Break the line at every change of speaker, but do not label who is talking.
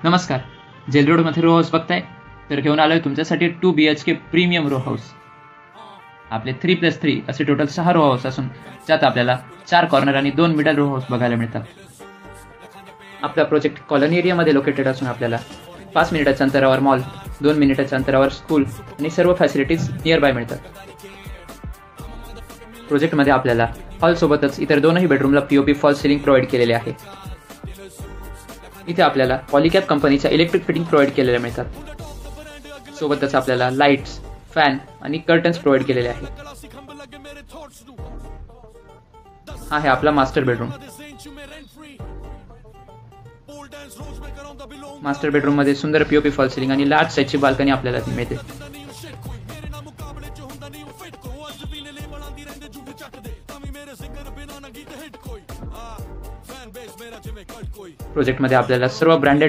नमस्कार. Gel रोडमध्ये row house बघताय तर घेऊन आलोय तुमच्यासाठी 2 BHK प्रीमियम रो हाऊस. आपले 3+3 असे टोटल 6 रो हाऊस असून ज्यात आपल्याला 4 कॉर्नर आणि 2 मिडल रो हाऊस बघायला मिळतात. आपला प्रोजेक्ट कॉलनी एरियामध्ये लोकेटेड असून आपल्याला 5 मिनिटाच्या अंतरावर मॉल, 2 मिनिटाच्या अंतरावर स्कूल आणि सर्व फॅसिलिटीज नियर बाय मिळतात. प्रोजेक्टमध्ये आपल्याला हॉलसोबतच इतर दोनही बेडरूमला POP फॉल सिलिंग प्रोव्हाइड केलेले आहे. इथे आपल्याला पॉलिकॅप कंपनीच्या इलेक्ट्रिक फिटिंग प्रोव्हाइड केलेल्या मिळतात. सोबतच आपल्याला लाईट्स, फॅन आणि कर्टन्स प्रोव्हाइड केलेले आहेत. हा आहे आपला मास्टर बेडरूम. मास्टर बेडरूम मध्ये सुंदर POP फॉल सिलिंग आणि लार्ज साईजची बाल्कनी आपल्याला मिळते. प्रोजेक्टमध्ये आपल्याला सर्व ब्रँडेड